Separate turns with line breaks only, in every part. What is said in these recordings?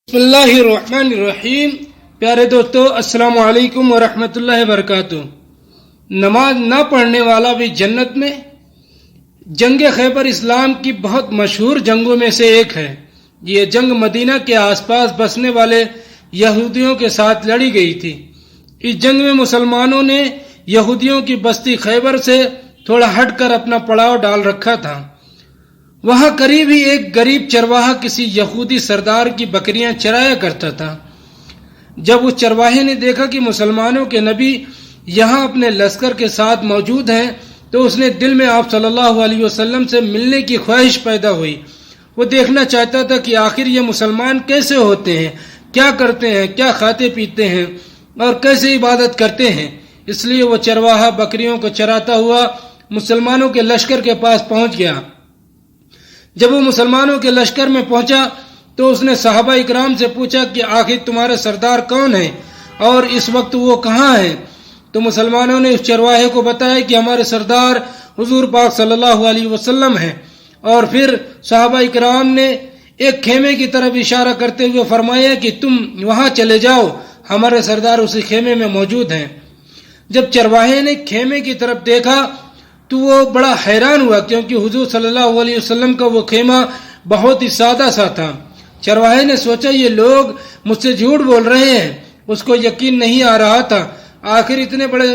بسم اللہ الرحمن الرحیم۔ پیارے دوستو، السلام علیکم ورحمۃ اللہ وبرکاتہ۔ نماز نہ پڑھنے والا بھی جنت میں۔ جنگ خیبر اسلام کی بہت مشہور جنگوں میں سے ایک ہے۔ یہ جنگ مدینہ کے آس پاس بسنے والے یہودیوں کے ساتھ لڑی گئی تھی۔ اس جنگ میں مسلمانوں نے یہودیوں کی بستی خیبر سے تھوڑا ہٹ کر اپنا پڑاؤ ڈال رکھا تھا۔ وہاں قریب ہی ایک غریب چرواہا کسی یہودی سردار کی بکریاں چرایا کرتا تھا۔ جب اس چرواہے نے دیکھا کہ مسلمانوں کے نبی یہاں اپنے لشکر کے ساتھ موجود ہیں تو اس نے دل میں آپ صلی اللہ علیہ وسلم سے ملنے کی خواہش پیدا ہوئی۔ وہ دیکھنا چاہتا تھا کہ آخر یہ مسلمان کیسے ہوتے ہیں، کیا کرتے ہیں، کیا کھاتے پیتے ہیں اور کیسے عبادت کرتے ہیں۔ اس لیے وہ چرواہا بکریوں کو چراتا ہوا مسلمانوں کے لشکر کے پاس پہنچ گیا۔ جب وہ مسلمانوں کے لشکر میں پہنچا تو اس نے صحابہ اکرام سے پوچھا کہ آخر تمہارے سردار کون ہیں اور اس وقت وہ کہاں ہیں؟ تو مسلمانوں نے اس چرواہے کو بتایا کہ ہمارے سردار حضور پاک صلی اللہ علیہ وسلم ہیں۔ اور پھر صحابہ اکرام نے ایک خیمے کی طرف اشارہ کرتے ہوئے فرمایا کہ تم وہاں چلے جاؤ، ہمارے سردار اسی خیمے میں موجود ہیں۔ جب چرواہے نے خیمے کی طرف دیکھا تو وہ بڑا حیران ہوا، کیونکہ حضور صلی اللہ علیہ وسلم کا وہ خیمہ بہت ہی سادہ سا تھا۔ چرواہے نے سوچا یہ لوگ مجھ سے جھوٹ بول رہے ہیں۔ اس کو یقین نہیں آ رہا تھا، آخر اتنے بڑے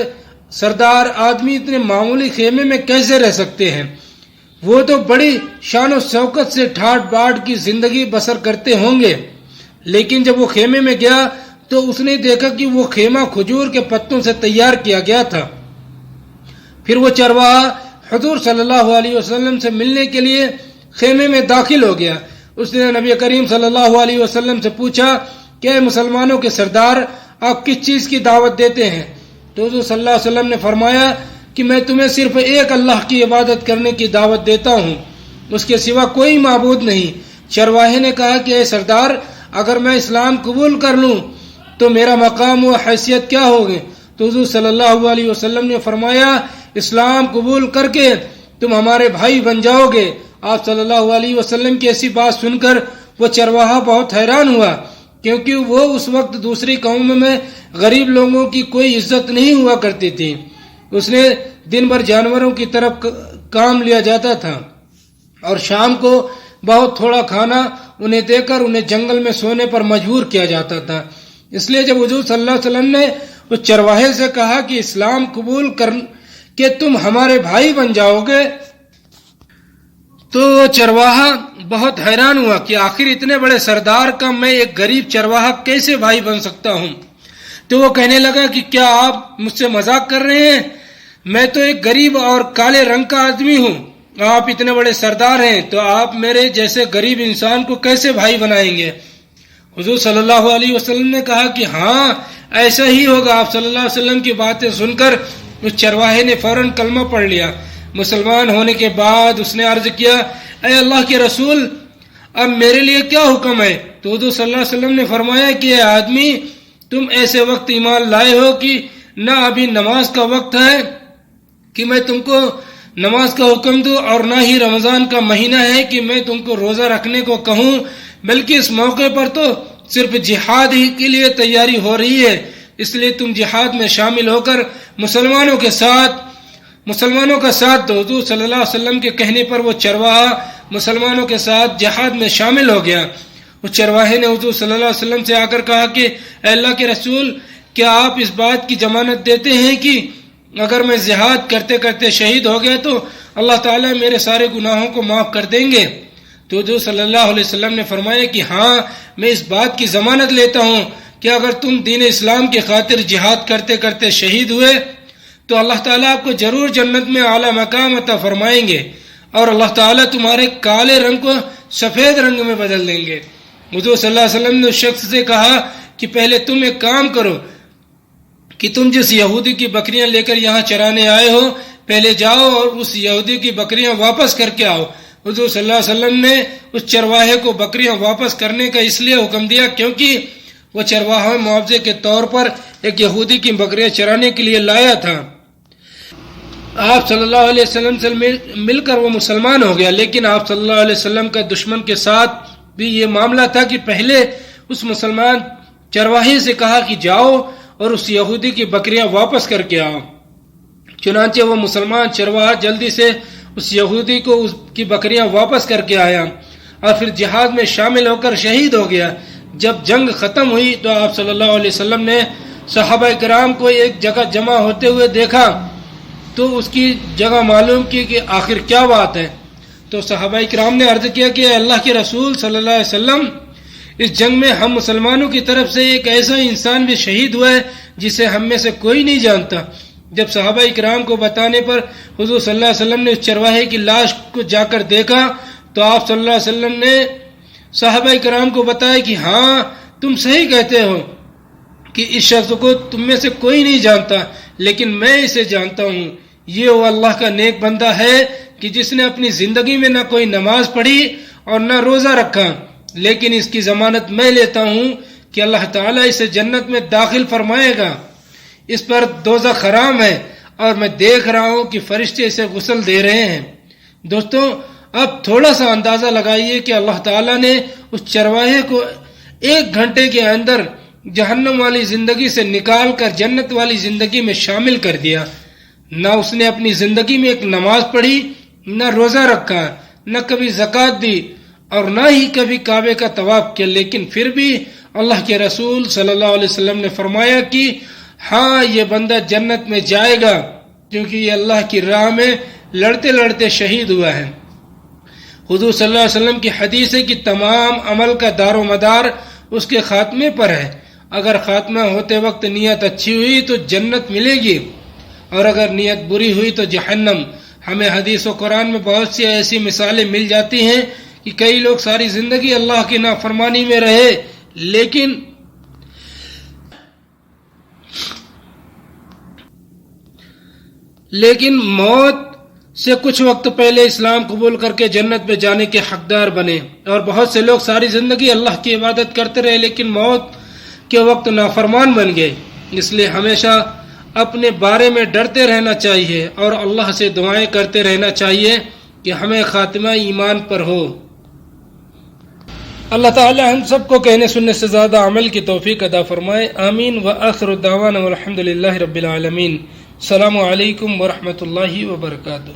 سردار آدمی اتنے معمولی خیمے میں کیسے رہ سکتے ہیں؟ وہ تو بڑی شان و شوکت سے ٹھاٹ باٹ کی زندگی بسر کرتے ہوں گے۔ لیکن جب وہ خیمے میں گیا تو اس نے دیکھا کہ وہ خیمہ کھجور کے پتوں سے تیار کیا گیا تھا۔ پھر وہ چرواہا حضور صلی اللہ علیہ وسلم سے ملنے کے لیے خیمے میں داخل ہو گیا۔ اس نے نبی کریم صلی اللہ علیہ وسلم سے پوچھا کہ اے مسلمانوں کے سردار، آپ کس چیز کی دعوت دیتے ہیں؟ تو حضور صلی اللہ علیہ وسلم نے فرمایا کہ میں تمہیں صرف ایک اللہ کی عبادت کرنے کی دعوت دیتا ہوں، اس کے سوا کوئی معبود نہیں۔ چرواہے نے کہا کہ اے سردار، اگر میں اسلام قبول کر لوں تو میرا مقام و حیثیت کیا ہوگی؟ تو حضور صلی اللہ علیہ وسلم نے فرمایا اسلام قبول کر کے تم ہمارے بھائی بن جاؤ گے۔ آپ صلی اللہ علیہ وسلم کی ایسی بات سن کر وہ چرواہا بہت حیران ہوا، کیونکہ وہ اس وقت دوسری قوموں میں غریب لوگوں کی کوئی عزت نہیں ہوا کرتی تھی۔ اس نے دن بھر جانوروں کی طرف کام لیا جاتا تھا اور شام کو بہت تھوڑا کھانا انہیں دے کر انہیں جنگل میں سونے پر مجبور کیا جاتا تھا۔ اس لیے جب حضور صلی اللہ علیہ وسلم نے اس چرواہے سے کہا کہ اسلام قبول کر کہ تم ہمارے بھائی بن جاؤ گے تو چرواہا بہت حیران ہوا کہ آخر اتنے بڑے سردار کا میں ایک غریب چرواہا کیسے بھائی بن سکتا ہوں؟ تو وہ کہنے لگا کہ کیا آپ مجھ سے مذاق کر رہے ہیں؟ میں تو ایک غریب اور کالے رنگ کا آدمی ہوں، آپ اتنے بڑے سردار ہیں تو آپ میرے جیسے غریب انسان کو کیسے بھائی بنائیں گے؟ حضور صلی اللہ علیہ وسلم نے کہا کہ ہاں ایسا ہی ہوگا۔ آپ صلی اللہ علیہ وسلم کی باتیں سن کر اس چرواہے نے فوراً کلمہ پڑھ لیا۔ مسلمان ہونے کے بعد اس نے عرض کیا اے اللہ کے رسول، اب میرے لیے کیا حکم ہے؟ تو حضور صلی اللہ علیہ وسلم نے فرمایا کہ اے آدمی، تم ایسے وقت ایمان لائے ہو کہ نہ ابھی نماز کا وقت ہے کہ میں تم کو نماز کا حکم دوں اور نہ ہی رمضان کا مہینہ ہے کہ میں تم کو روزہ رکھنے کو کہوں، بلکہ اس موقع پر تو صرف جہاد ہی کے لیے تیاری ہو رہی ہے۔ اس لیے تم جہاد میں شامل ہو کر مسلمانوں کا ساتھ دو۔ حضور صلی اللہ علیہ وسلم کے کہنے پر وہ چرواہا مسلمانوں کے ساتھ جہاد میں شامل ہو گیا۔ اس چرواہے نے حضور صلی اللہ علیہ وسلم سے آ کر کہا کہ اے اللہ کے رسول، کیا آپ اس بات کی ضمانت دیتے ہیں کہ اگر میں جہاد کرتے کرتے شہید ہو گیا تو اللہ تعالیٰ میرے سارے گناہوں کو معاف کر دیں گے؟ تو حضور صلی اللہ علیہ وسلم نے فرمایا کہ ہاں، میں اس بات کی ضمانت لیتا ہوں کہ اگر تم دین اسلام کی خاطر جہاد کرتے کرتے شہید ہوئے تو اللہ تعالیٰ آپ کو ضرور جنت میں اعلیٰ مقام عطا فرمائیں گے اور اللہ تعالیٰ تمہارے کالے رنگ کو سفید رنگ میں بدل دیں گے۔ حضور صلی اللہ علیہ وسلم نے اس شخص سے کہا کہ پہلے تم ایک کام کرو کہ تم جس یہودی کی بکریاں لے کر یہاں چرانے آئے ہو، پہلے جاؤ اور اس یہودی کی بکریاں واپس کر کے آؤ۔ حضور صلی اللہ علیہ وسلم نے اس چرواہے کو بکریاں واپس کرنے کا اس لیے حکم دیا کیونکہ وہ چرواہا معاوضے کے طور پر ایک یہودی کی بکریاں چرانے کے لیے لایا تھا۔ آپ صلی اللہ علیہ وسلم سے مل کر وہ مسلمان ہو گیا، لیکن آپ صلی اللہ علیہ وسلم کا دشمن کے ساتھ بھی یہ معاملہ تھا کہ پہلے اس مسلمان چرواہے سے کہا کہ جاؤ اور اس یہودی کی بکریاں واپس کر کے آؤ۔ چنانچہ وہ مسلمان چرواہا جلدی سے اس یہودی کو اس کی بکریاں واپس کر کے آیا اور پھر جہاد میں شامل ہو کر شہید ہو گیا۔ جب جنگ ختم ہوئی تو آپ صلی اللہ علیہ وسلم نے صحابہ کرام کو ایک جگہ جمع ہوتے ہوئے دیکھا تو اس کی جگہ معلوم کی کہ آخر کیا بات ہے۔ تو صحابہ کرام نے عرض کیا کہ اللہ کے رسول صلی اللہ علیہ وسلم، اس جنگ میں ہم مسلمانوں کی طرف سے ایک ایسا انسان بھی شہید ہوا ہے جسے ہم میں سے کوئی نہیں جانتا۔ جب صحابہ کرام کو بتانے پر حضور صلی اللہ علیہ وسلم نے اس چرواہے کی لاش کو جا کر دیکھا تو آپ صلی اللہ علیہ وسلم نے صحابہ کرام کو بتایا کہ ہاں تم صحیح کہتے ہو کہ اس شخص کو تم میں سے کوئی نہیں جانتا، لیکن میں اسے جانتا ہوں۔ یہ وہ اللہ کا نیک بندہ ہے کہ جس نے اپنی زندگی میں نہ کوئی نماز پڑھی اور نہ روزہ رکھا، لیکن اس کی ضمانت میں لیتا ہوں کہ اللہ تعالیٰ اسے جنت میں داخل فرمائے گا۔ اس پر دوزخ حرام ہے اور میں دیکھ رہا ہوں کہ فرشتے اسے غسل دے رہے ہیں۔ دوستوں، اب تھوڑا سا اندازہ لگائیے کہ اللہ تعالیٰ نے اس چرواہے کو 1 گھنٹے کے اندر جہنم والی زندگی سے نکال کر جنت والی زندگی میں شامل کر دیا۔ نہ اس نے اپنی زندگی میں ایک نماز پڑھی، نہ روزہ رکھا، نہ کبھی زکوٰۃ دی اور نہ ہی کبھی کعبے کا طواف کیا، لیکن پھر بھی اللہ کے رسول صلی اللہ علیہ وسلم نے فرمایا کہ ہاں یہ بندہ جنت میں جائے گا کیونکہ یہ اللہ کی راہ میں لڑتے لڑتے شہید ہوا ہے۔ حضور صلی اللہ علیہ وسلم کی حدیث ہے کہ تمام عمل کا دار و مدار اس کے خاتمے پر ہے۔ اگر خاتمہ ہوتے وقت نیت اچھی ہوئی تو جنت ملے گی اور اگر نیت بری ہوئی تو جہنم۔ ہمیں حدیث و قرآن میں بہت سی ایسی مثالیں مل جاتی ہیں کہ کئی لوگ ساری زندگی اللہ کی نافرمانی میں رہے لیکن موت سے کچھ وقت پہلے اسلام قبول کر کے جنت میں جانے کے حقدار بنے، اور بہت سے لوگ ساری زندگی اللہ کی عبادت کرتے رہے لیکن موت کے وقت نافرمان بن گئے۔ اس لیے ہمیشہ اپنے بارے میں ڈرتے رہنا چاہیے اور اللہ سے دعائیں کرتے رہنا چاہیے کہ ہمیں خاتمہ ایمان پر ہو۔ اللہ تعالی ہم سب کو کہنے سننے سے زیادہ عمل کی توفیق عطا فرمائے، آمین۔ وآخر دعوانا والحمد للہ رب العالمین۔ السلام علیکم ورحمۃ اللہ وبرکاتہ۔